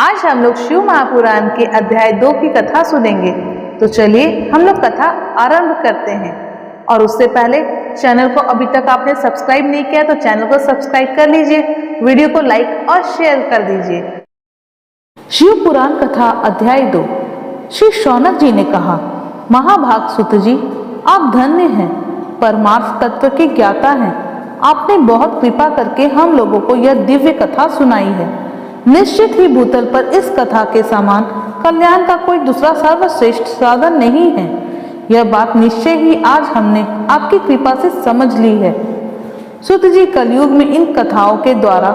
आज हम लोग शिव महापुराण के अध्याय 2 की कथा सुनेंगे। तो चलिए हम लोग कथा आरंभ करते हैं। और उससे पहले चैनल को अभी तक आपने सब्सक्राइब नहीं किया तो चैनल को सब्सक्राइब कर लीजिए, वीडियो को लाइक और शेयर कर दीजिए। शिव पुराण कथा अध्याय 2। श्री शौनक जी ने कहा, महाभाग सुत जी, आप धन्य हैं, परमार्थ तत्व के ज्ञाता हैं। आपने बहुत कृपा करके हम लोगों को यह दिव्य कथा सुनाई है। निश्चित ही भूतल पर इस कथा के समान कल्याण का कोई दूसरा सर्वश्रेष्ठ साधन नहीं है। यह बात निश्चय ही आज हमने आपकी कृपा से समझ ली है। सुत जी, कलयुग में इन कथाओं के द्वारा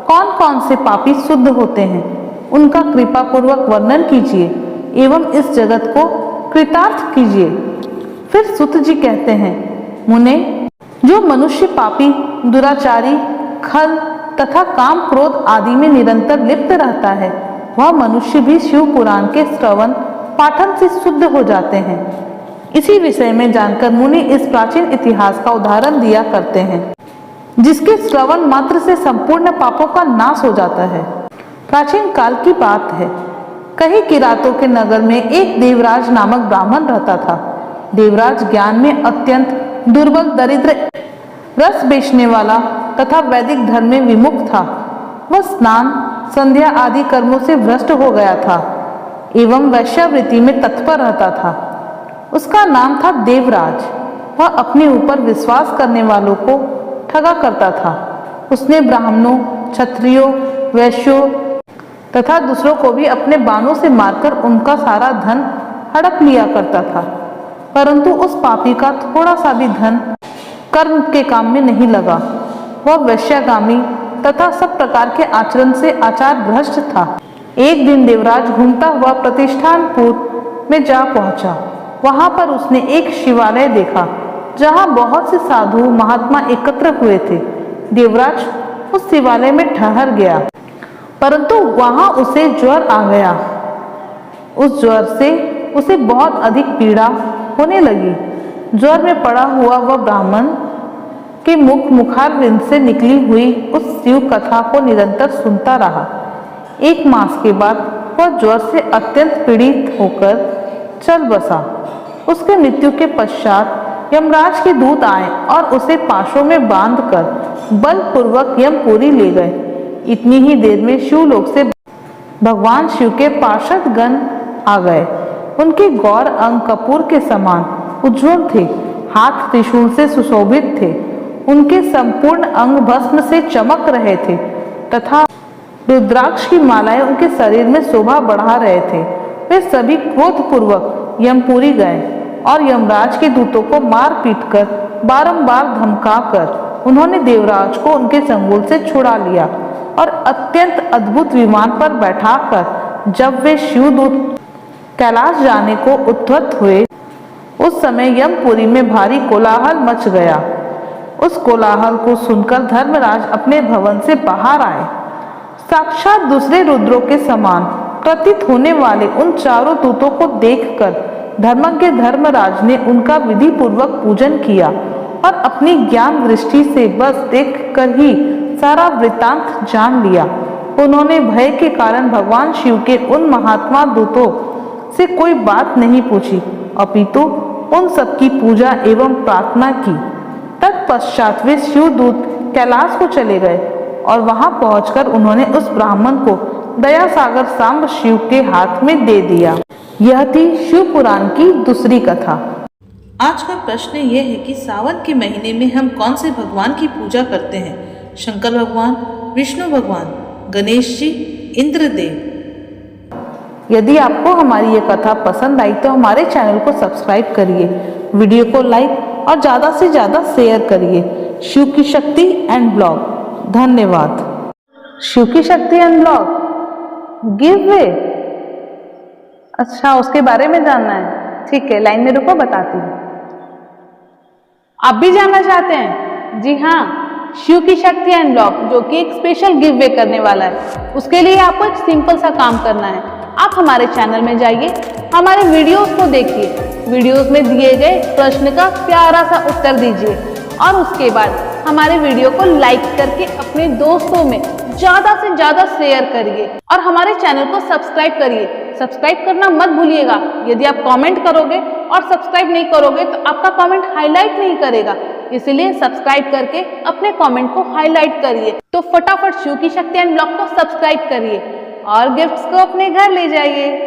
कौन कौन से पापी शुद्ध होते हैं, उनका कृपा पूर्वक वर्णन कीजिए एवं इस जगत को कृतार्थ कीजिए। फिर सुत जी कहते हैं, मुने, जो मनुष्य पापी, दुराचारी, खल तथा काम क्रोध आदि में निरंतर लिप्त रहता है, वह मनुष्य भी शिव पुराण के श्रवण पाठन से शुद्ध हो जाते हैं। इसी विषय में जानकर मुनि इस प्राचीन इतिहास का उदाहरण दिया करते हैं, जिसके श्रवण मात्र से संपूर्ण पापों का नाश हो जाता है। प्राचीन काल की बात है। कहीं किरातों के नगर में एक देवराज नामक ब्राह्मण रहता था। देवराज ज्ञान में अत्यंत दुर्बल, दरिद्र, रस बेचने वाला तथा वैदिक धर्म में विमुख था। वह स्नान, संध्या आदि कर्मों से भ्रष्ट हो गया था एवं वैश्यावृत्ति में तत्पर रहता था। उसका नाम था देवराज। वह अपने ऊपर विश्वास करने वालों को ठगा करता था। उसने ब्राह्मणों, क्षत्रियों, वैश्यों तथा दूसरों को भी अपने बाणों से मारकर उनका सारा धन हड़प लिया करता था। परंतु उस पापी का थोड़ा सा भी धन कर्म के काम में नहीं लगा। वह वैश्यागामी तथा सब प्रकार के आचरण से आचार भ्रष्ट था। एक दिन देवराज घूमता हुआ प्रतिष्ठानपुर में जा पहुंचा। वहां पर उसने एक शिवालय देखा, जहां बहुत से साधु महात्मा एकत्र हुए थे। देवराज उस शिवालय में ठहर गया, परंतु वहां उसे ज्वर आ गया। उस ज्वर से उसे बहुत अधिक पीड़ा होने लगी। ज्वर में पड़ा हुआ वह ब्राह्मण के मुखारविंद से निकली हुई उस शिव कथा को निरंतर सुनता रहा। एक मास के बाद वह ज्वर से अत्यंत पीड़ित होकर चल बसा। उसके मृत्यु के पश्चात यमराज के दूत आए और उसे पाशों में बांधकर बलपूर्वक यमपुरी ले गए। इतनी ही देर में शिवलोक से भगवान शिव के पार्षद गण आ गए। उनके गौर अंग कपूर के समान उज्ज्वल थे, हाथ त्रिशूल से सुशोभित थे। उनके संपूर्ण अंग भस्म से चमक रहे थे तथा रुद्राक्ष की मालाएं उनके शरीर में शोभा बढ़ा रहे थे। वे सभी क्रोधपूर्वक यमपुरी गए और यमराज के दूतों को मार पीट कर बारंबार धमकाकर उन्होंने देवराज को उनके चंगुल से छुड़ा लिया और अत्यंत अद्भुत विमान पर बैठाकर जब वे शिवदूत कैलाश जाने को उद्यत हुए, उस समय यमपुरी में भारी कोलाहल मच गया। उस कोलाहल को सुनकर धर्मराज अपने भवन से बाहर आए। साक्षात दूसरे रुद्रों के समान प्रतीत होने वाले उन चारों दूतों को देखकर धर्मज्ञ धर्मराज ने उनका विधि पूर्वक पूजन किया और अपनी ज्ञान दृष्टि से बस देखकर ही सारा वृत्तांत जान लिया। उन्होंने भय के कारण भगवान शिव के उन महात्मा दूतों से कोई बात नहीं पूछी, अपितु उन सबकी पूजा एवं प्रार्थना की। तत्पश्चात वे शिवदूत कैलाश को चले गए और वहां पहुंचकर उन्होंने उस ब्राह्मण को दया सागर सांब शिव के हाथ में दे दिया। यह थी शिव पुराण की दूसरी कथा। आज का प्रश्न यह है कि सावन के महीने में हम कौन से भगवान की पूजा करते हैं? शंकर भगवान, विष्णु भगवान, गणेश जी, इंद्रदेव। यदि आपको हमारी ये कथा पसंद आई तो हमारे चैनल को सब्सक्राइब करिए, वीडियो को लाइक और ज़्यादा से ज़्यादा शेयर करिए। शिव की शक्ति एंड ब्लॉग। धन्यवाद। शिव की शक्ति एंड ब्लॉग गिव वे। अच्छा, उसके बारे में जानना है? ठीक है, लाइन में रुको, बताती हूँ। आप भी जानना चाहते हैं? जी हाँ, शिव की शक्ति एंड ब्लॉग जो कि एक स्पेशल गिव वे करने वाला है। उसके लिए आपको एक सिंपल सा काम करना है। आप हमारे चैनल में जाइए, हमारे वीडियोस को देखिए, वीडियोस में दिए गए प्रश्न का प्यारा सा उत्तर दीजिए और उसके बाद हमारे वीडियो को लाइक करके अपने दोस्तों में ज्यादा से ज्यादा शेयर करिए और हमारे चैनल को सब्सक्राइब करिए। सब्सक्राइब करना मत भूलिएगा। यदि आप कमेंट करोगे और सब्सक्राइब नहीं करोगे तो आपका कमेंट हाईलाइट नहीं करेगा, इसलिए सब्सक्राइब करके अपने कमेंट को हाईलाइट करिए। तो फटाफट शिव की शक्ति एंड ब्लॉग को सब्सक्राइब करिए और गिफ्ट्स को अपने घर ले जाइए।